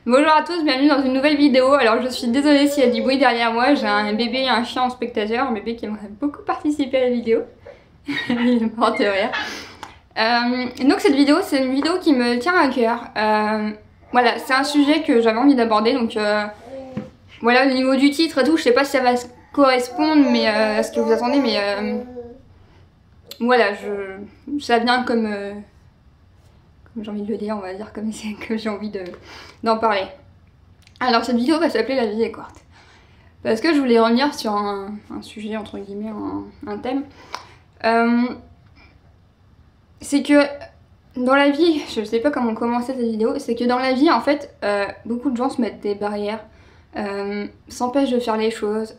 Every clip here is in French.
Bonjour à tous, bienvenue dans une nouvelle vidéo. Alors je suis désolée s'il y a du bruit derrière moi, j'ai un bébé et un chien en spectateur, un bébé qui aimerait beaucoup participer à la vidéo. Il est mort de rire. Donc cette vidéo, c'est une vidéo qui me tient à cœur. Voilà, c'est un sujet que j'avais envie d'aborder, donc voilà, au niveau du titre et tout, je sais pas si ça va correspondre mais, à ce que vous attendez, mais voilà, ça vient comme j'ai envie de le dire, on va dire comme j'ai envie d'en parler. Alors cette vidéo va s'appeler La vie est courte. Parce que je voulais revenir sur un sujet, entre guillemets, un thème. C'est que dans la vie, je sais pas comment commencer cette vidéo, c'est que dans la vie en fait, beaucoup de gens se mettent des barrières, s'empêchent de faire les choses,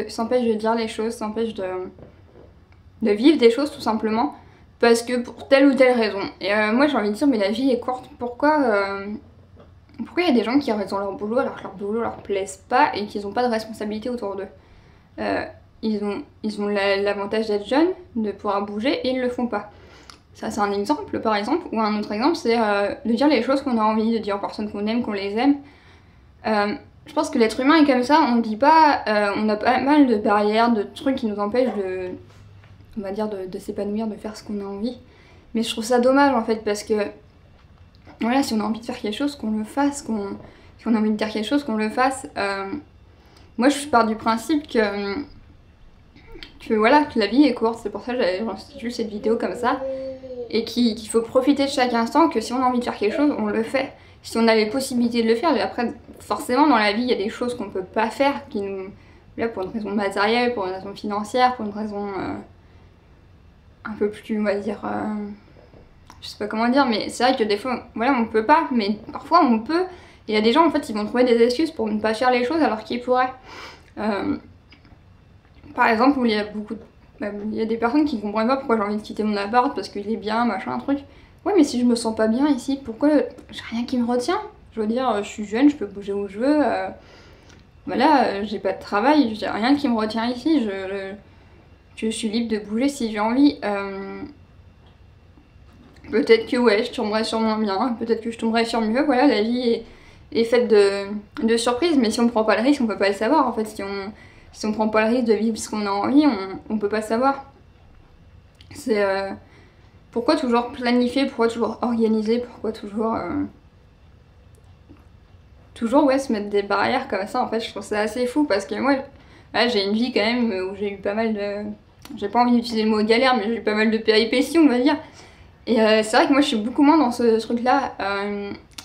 s'empêchent de dire les choses, s'empêchent de vivre des choses tout simplement. Parce que pour telle ou telle raison. Et moi j'ai envie de dire, mais la vie est courte, pourquoi il y a des gens qui arrêtent leur boulot alors que leur boulot leur plaise pas et qu'ils n'ont pas de responsabilité autour d'eux. Ils ont l'avantage d'être jeunes, de pouvoir bouger et ils le font pas. Ça c'est un exemple par exemple, ou un autre exemple c'est de dire les choses qu'on a envie de dire aux personnes qu'on aime, qu'on les aime. Je pense que l'être humain est comme ça, on ne dit pas, on a pas mal de barrières, de trucs qui nous empêchent on va dire de s'épanouir, de faire ce qu'on a envie. Mais je trouve ça dommage en fait parce que voilà, si on a envie de faire quelque chose, qu'on le fasse, si on a envie de dire quelque chose, qu'on le fasse. Moi je pars du principe que voilà, que la vie est courte, c'est pour ça que j'avais institué cette vidéo comme ça. Et qu'il faut profiter de chaque instant, que si on a envie de faire quelque chose, on le fait. Si on a les possibilités de le faire, et après forcément dans la vie il y a des choses qu'on peut pas faire, là, pour une raison matérielle, pour une raison financière, pour une raison un peu plus, on va dire, je sais pas comment dire, mais c'est vrai que des fois, voilà, on peut pas, mais parfois on peut. Il y a des gens, en fait, ils vont trouver des excuses pour ne pas faire les choses alors qu'ils pourraient. Par exemple, où il y a il y a des personnes qui comprennent pas pourquoi j'ai envie de quitter mon appart parce qu'il est bien, machin, un truc. Ouais, mais si je me sens pas bien ici, pourquoi j'ai rien qui me retient? Je veux dire, je suis jeune, je peux bouger où je veux. Voilà, j'ai pas de travail, j'ai rien qui me retient ici. Je suis libre de bouger si j'ai envie. Peut-être que ouais, je tomberai sur moins bien, peut-être que je tomberai sur mieux. Voilà, la vie est faite de surprises, mais si on prend pas le risque, on peut pas le savoir. En fait, si on prend pas le risque de vivre ce qu'on a envie, on peut pas savoir. C'est pourquoi toujours planifier, pourquoi toujours organiser, pourquoi toujours ouais, se mettre des barrières comme ça. En fait, je trouve ça assez fou parce que moi, là, j'ai une vie quand même où j'ai eu pas mal de... J'ai pas envie d'utiliser le mot galère, mais j'ai eu pas mal de péripéties, on va dire. Et c'est vrai que moi, je suis beaucoup moins dans ce truc-là.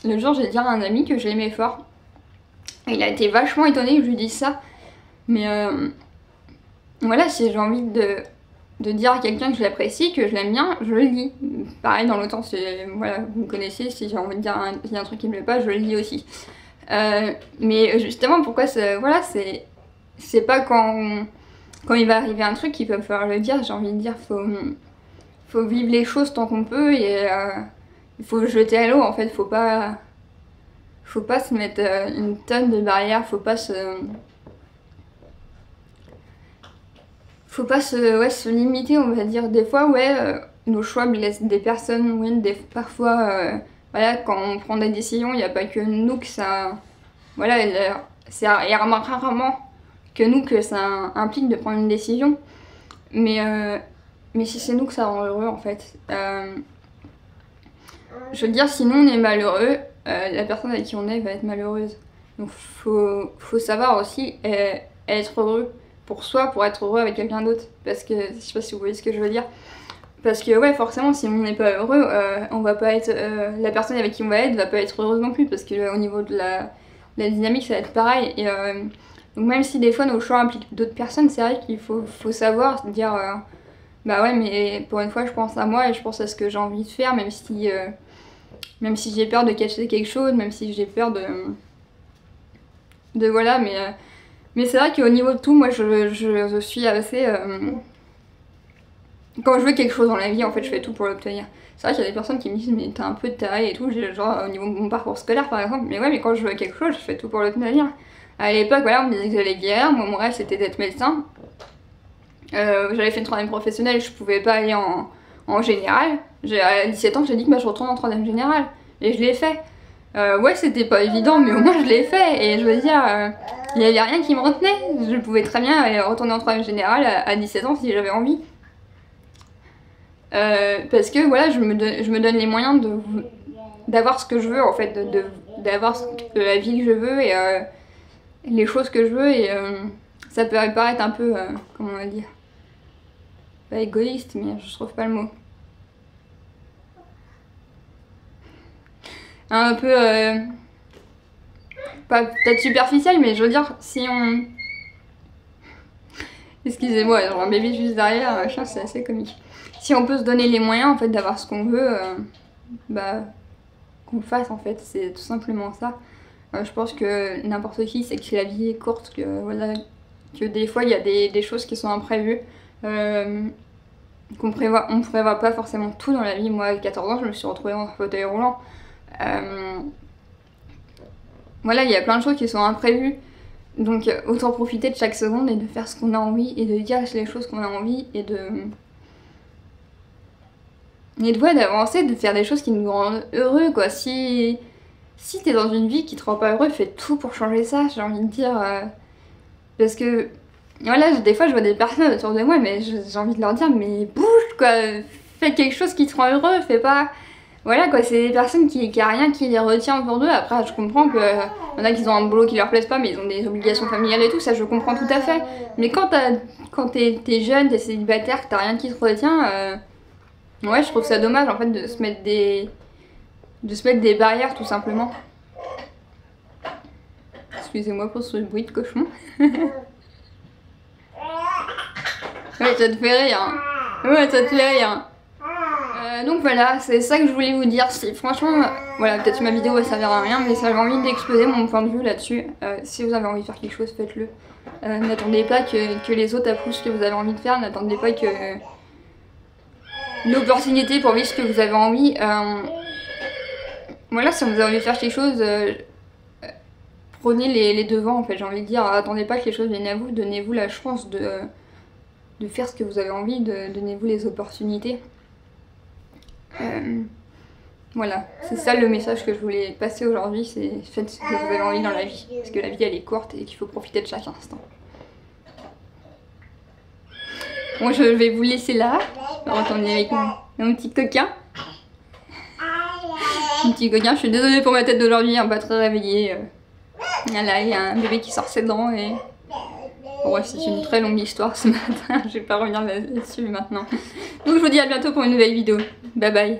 Le jour, j'ai dit à un ami que je l'aimais fort. Et il a été vachement étonné que je lui dise ça. Mais voilà, si j'ai envie de dire à quelqu'un que je l'apprécie, que je l'aime bien, je le dis. Pareil, dans l'autre sens, voilà, vous me connaissez, si j'ai envie de dire qu'il y a un truc qui me plaît pas, je le dis aussi. Mais justement, pourquoi voilà, c'est pas quand il va arriver un truc qu'il va falloir le dire. J'ai envie de dire, faut vivre les choses tant qu'on peut et il faut jeter à l'eau en fait. Faut pas se mettre une tonne de barrières, faut pas se limiter, on va dire. Des fois, ouais, nos choix blessent des personnes, oui, parfois, voilà, quand on prend des décisions, il n'y a pas que nous que ça... Voilà, il y a rarement que nous que ça implique de prendre une décision. Mais si c'est nous que ça rend heureux, en fait. Je veux dire, sinon on est malheureux, la personne avec qui on est va être malheureuse. Donc faut savoir aussi être heureux pour soi, pour être heureux avec quelqu'un d'autre. Parce que, je sais pas si vous voyez ce que je veux dire. Parce que ouais, forcément, si on n'est pas heureux, on va pas être... la personne avec qui on va être va pas être heureuse non plus. Parce que au niveau de la dynamique, ça va être pareil. Et donc même si des fois nos choix impliquent d'autres personnes, c'est vrai qu'il faut savoir dire... bah ouais, mais pour une fois, je pense à moi et je pense à ce que j'ai envie de faire, même si j'ai peur de cacher quelque chose, même si j'ai peur de voilà, mais c'est vrai qu'au niveau de tout, moi je suis assez... Quand je veux quelque chose dans la vie, en fait, je fais tout pour l'obtenir. C'est vrai qu'il y a des personnes qui me disent, mais t'as un peu de taré et tout, genre au niveau de mon parcours scolaire par exemple, mais ouais, mais quand je veux quelque chose, je fais tout pour l'obtenir. À l'époque, voilà, on me disait que j'allais guérir, moi mon rêve c'était d'être médecin. J'avais fait une troisième professionnelle, je pouvais pas aller en général. À 17 ans, j'ai dit que bah, je retourne en troisième générale. Et je l'ai fait. Ouais, c'était pas évident, mais au moins je l'ai fait. Et je veux dire, il n'y avait rien qui me retenait. Je pouvais très bien aller retourner en troisième générale à 17 ans si j'avais envie. Parce que voilà, je me donne les moyens d'avoir ce que je veux en fait, d'avoir la vie que je veux et les choses que je veux. Et ça peut paraître un peu, comment on va dire, pas égoïste, mais je trouve pas le mot. Un peu pas peut-être superficiel, mais je veux dire, si on... Excusez-moi, genre un bébé juste derrière, machin, c'est assez comique. Si on peut se donner les moyens en fait d'avoir ce qu'on veut, bah qu'on le fasse en fait, c'est tout simplement ça. Je pense que n'importe qui sait que la vie est courte, que voilà, que des fois il y a des choses qui sont imprévues, on prévoit pas forcément tout dans la vie. Moi à 14 ans je me suis retrouvée en fauteuil roulant. Voilà, il y a plein de choses qui sont imprévues. Donc autant profiter de chaque seconde et de faire ce qu'on a envie et de dire les choses qu'on a envie et ouais, d'avancer, de faire des choses qui nous rendent heureux quoi. Si t'es dans une vie qui te rend pas heureux, fais tout pour changer ça, j'ai envie de dire. Parce que voilà, des fois je vois des personnes autour de moi, mais j'ai envie de leur dire, mais bouge quoi, fais quelque chose qui te rend heureux, fais pas... Voilà quoi, c'est des personnes qui a rien qui les retient autour d'eux. Après, je comprends que y en a qui ont un boulot qui leur plaise pas, mais ils ont des obligations familiales et tout, ça je comprends tout à fait. Mais quand t'es jeune, t'es célibataire, que t'as rien qui te retient, ouais, je trouve ça dommage en fait de se mettre des barrières tout simplement. Excusez-moi pour ce bruit de cochon. Ouais, ça te fait rire. Ouais, ça te fait rire. Donc voilà, c'est ça que je voulais vous dire. Si franchement, voilà, peut-être que ma vidéo va servir à rien, mais ça j'ai envie d'exposer mon point de vue là-dessus. Si vous avez envie de faire quelque chose, faites-le. N'attendez pas que les autres approuvent ce que vous avez envie de faire. N'attendez pas que l'opportunité pour vivre ce que vous avez envie. Voilà, si vous avez envie de faire quelque chose, prenez les devants en fait. J'ai envie de dire, attendez pas que les choses viennent à vous. Donnez-vous la chance de faire ce que vous avez envie. Donnez-vous les opportunités. Voilà, c'est ça le message que je voulais passer aujourd'hui, c'est faites ce que vous avez envie dans la vie, parce que la vie elle est courte et qu'il faut profiter de chaque instant. Bon, je vais vous laisser là, je vais retourner avec mon petit coquin. Mon petit coquin, je suis désolée pour ma tête d'aujourd'hui, pas très réveillée. Voilà, il y a un bébé qui sort ses dents et... Bon, ouais, c'est une très longue histoire ce matin, je vais pas revenir là-dessus maintenant. Donc je vous dis à bientôt pour une nouvelle vidéo. Bye bye.